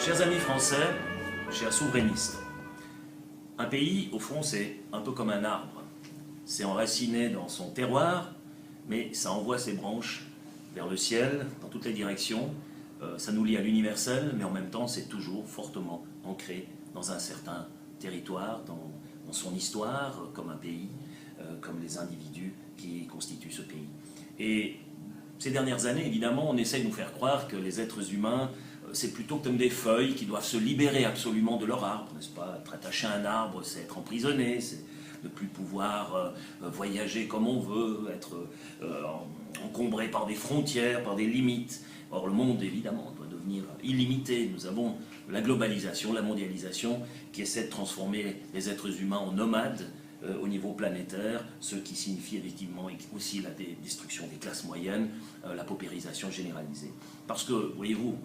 Chers amis français, chers souverainistes, un pays, au fond, c'est un peu comme un arbre. C'est enraciné dans son terroir, mais ça envoie ses branches vers le ciel, dans toutes les directions. Ça nous lie à l'universel, mais en même temps, c'est toujours fortement ancré dans un certain territoire, dans son histoire, comme un pays, comme les individus qui constituent ce pays. Et ces dernières années, évidemment, on essaie de nous faire croire que les êtres humains, c'est plutôt comme des feuilles qui doivent se libérer absolument de leur arbre, n'est-ce pas? Être attaché à un arbre, c'est être emprisonné, c'est ne plus pouvoir voyager comme on veut, être encombré par des frontières, par des limites. Or, le monde, évidemment, doit devenir illimité. Nous avons la globalisation, la mondialisation, qui essaie de transformer les êtres humains en nomades au niveau planétaire, ce qui signifie effectivement aussi la destruction des classes moyennes, la paupérisation généralisée. Parce que, voyez-vous,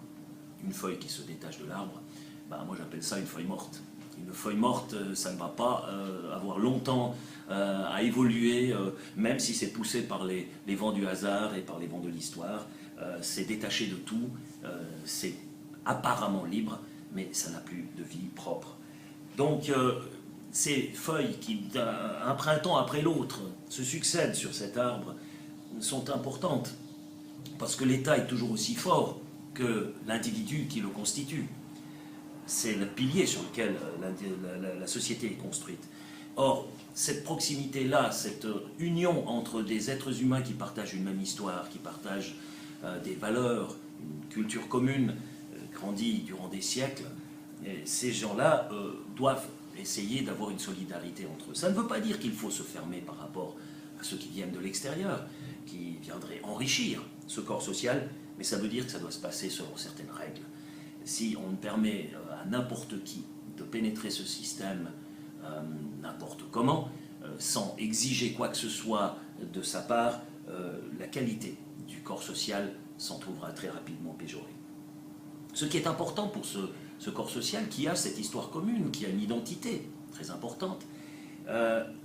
une feuille qui se détache de l'arbre, moi j'appelle ça une feuille morte. Une feuille morte, ça ne va pas avoir longtemps à évoluer, même si c'est poussé par les vents du hasard et par les vents de l'histoire. C'est détaché de tout, c'est apparemment libre, mais ça n'a plus de vie propre. Donc ces feuilles qui, un printemps après l'autre, se succèdent sur cet arbre, sont importantes, parce que l'État est toujours aussi fort que l'individu qui le constitue. C'est le pilier sur lequel la société est construite. Or, cette proximité-là, cette union entre des êtres humains qui partagent une même histoire, qui partagent des valeurs, une culture commune, grandie durant des siècles, et ces gens-là doivent essayer d'avoir une solidarité entre eux. Ça ne veut pas dire qu'il faut se fermer par rapport à ceux qui viennent de l'extérieur, qui viendraient enrichir ce corps social, mais ça veut dire que ça doit se passer selon certaines règles. Si on permet à n'importe qui de pénétrer ce système n'importe comment, sans exiger quoi que ce soit de sa part, la qualité du corps social s'en trouvera très rapidement péjorée. Ce qui est important pour ce corps social qui a cette histoire commune, qui a une identité très importante,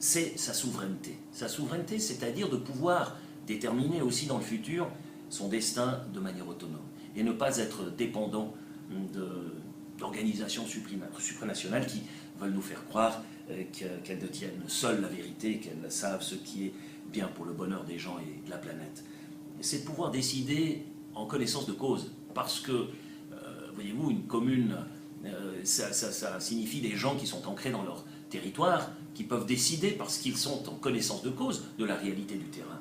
c'est sa souveraineté. Sa souveraineté, c'est-à-dire de pouvoir déterminer aussi dans le futur son destin de manière autonome et ne pas être dépendant d'organisations supranationales qui veulent nous faire croire qu'elles détiennent seules la vérité, qu'elles savent ce qui est bien pour le bonheur des gens et de la planète. C'est de pouvoir décider en connaissance de cause, parce que, voyez-vous, une commune, ça signifie des gens qui sont ancrés dans leur territoire, qui peuvent décider parce qu'ils sont en connaissance de cause de la réalité du terrain.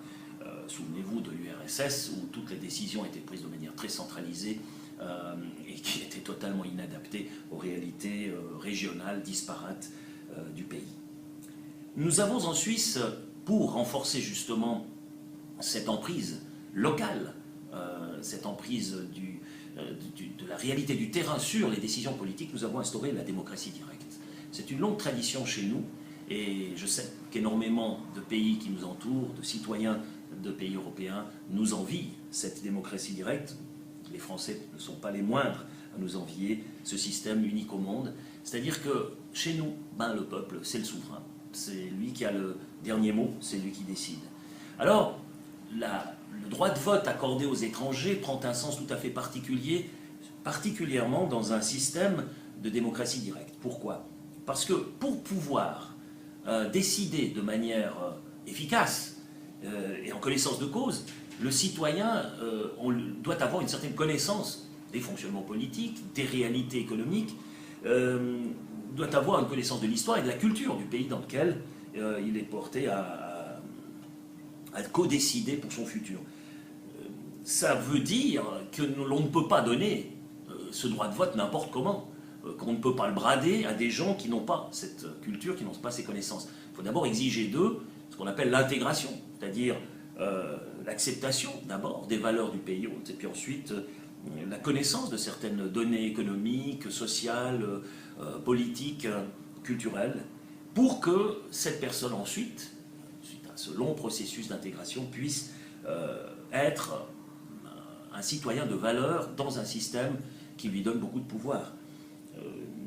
Souvenez-vous de l'URSS où toutes les décisions étaient prises de manière très centralisée et qui étaient totalement inadaptées aux réalités régionales disparates du pays. Nous avons en Suisse, pour renforcer justement cette emprise locale, cette emprise de la réalité du terrain sur les décisions politiques, nous avons instauré la démocratie directe. C'est une longue tradition chez nous et je sais qu'énormément de pays qui nous entourent, de citoyens de pays européens nous envient cette démocratie directe. Les Français ne sont pas les moindres à nous envier ce système unique au monde. C'est-à-dire que chez nous, le peuple, c'est le souverain. C'est lui qui a le dernier mot, c'est lui qui décide. Alors, le droit de vote accordé aux étrangers prend un sens tout à fait particulier, particulièrement dans un système de démocratie directe. Pourquoi? Parce que pour pouvoir décider de manière efficace, et en connaissance de cause, le citoyen doit avoir une certaine connaissance des fonctionnements politiques, des réalités économiques, doit avoir une connaissance de l'histoire et de la culture du pays dans lequel il est porté à co-décider pour son futur. Ça veut dire que l'on ne peut pas donner ce droit de vote n'importe comment, qu'on ne peut pas le brader à des gens qui n'ont pas cette culture, qui n'ont pas ces connaissances. Il faut d'abord exiger d'eux ce qu'on appelle l'intégration, c'est-à-dire l'acceptation d'abord des valeurs du pays hôte, et puis ensuite la connaissance de certaines données économiques, sociales, politiques, culturelles, pour que cette personne ensuite, suite à ce long processus d'intégration, puisse être un citoyen de valeur dans un système qui lui donne beaucoup de pouvoir.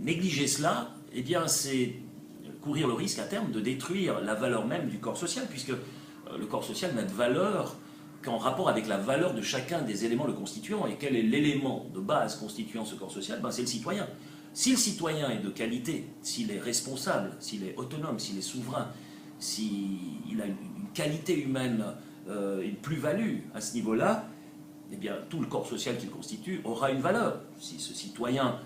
Négliger cela, eh bien, c'est courir le risque à terme de détruire la valeur même du corps social, puisque le corps social n'a de valeur qu'en rapport avec la valeur de chacun des éléments le constituant. Et quel est l'élément de base constituant ce corps social? Ben, c'est le citoyen. Si le citoyen est de qualité, s'il est responsable, s'il est autonome, s'il est souverain, s'il a une qualité humaine, une plus-value à ce niveau-là, eh bien, tout le corps social qu'il constitue aura une valeur. Si ce citoyen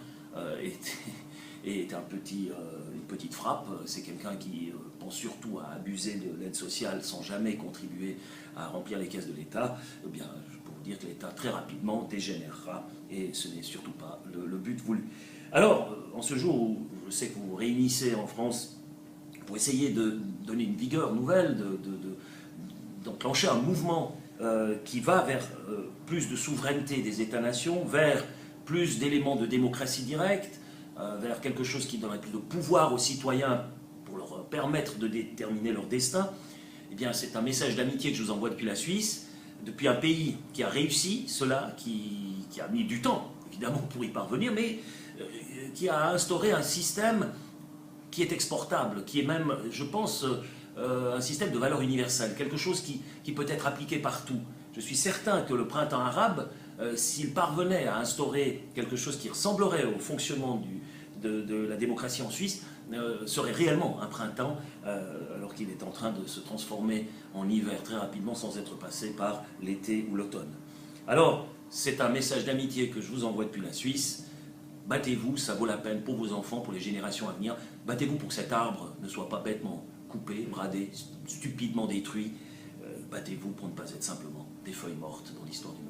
est une petite frappe, c'est quelqu'un qui pense surtout à abuser de l'aide sociale sans jamais contribuer à remplir les caisses de l'État, eh bien, je peux vous dire que l'État très rapidement dégénérera, et ce n'est surtout pas le but voulu. Alors, en ce jour où je sais que vous vous réunissez en France pour essayer de donner une vigueur nouvelle, d'enclencher un mouvement qui va vers plus de souveraineté des États-nations, vers plus d'éléments de démocratie directe, vers quelque chose qui donnerait plus de pouvoir aux citoyens pour leur permettre de déterminer leur destin, eh bien c'est un message d'amitié que je vous envoie depuis la Suisse, depuis un pays qui a réussi cela, qui a mis du temps, évidemment, pour y parvenir, mais qui a instauré un système qui est exportable, qui est même, je pense, un système de valeur universelle, quelque chose qui peut être appliqué partout. Je suis certain que le printemps arabe, s'il parvenait à instaurer quelque chose qui ressemblerait au fonctionnement de la démocratie en Suisse, serait réellement un printemps, alors qu'il est en train de se transformer en hiver très rapidement sans être passé par l'été ou l'automne. Alors, c'est un message d'amitié que je vous envoie depuis la Suisse. Battez-vous, ça vaut la peine pour vos enfants, pour les générations à venir. Battez-vous pour que cet arbre ne soit pas bêtement coupé, bradé, stupidement détruit. Battez-vous pour ne pas être simplement des feuilles mortes dans l'histoire du monde.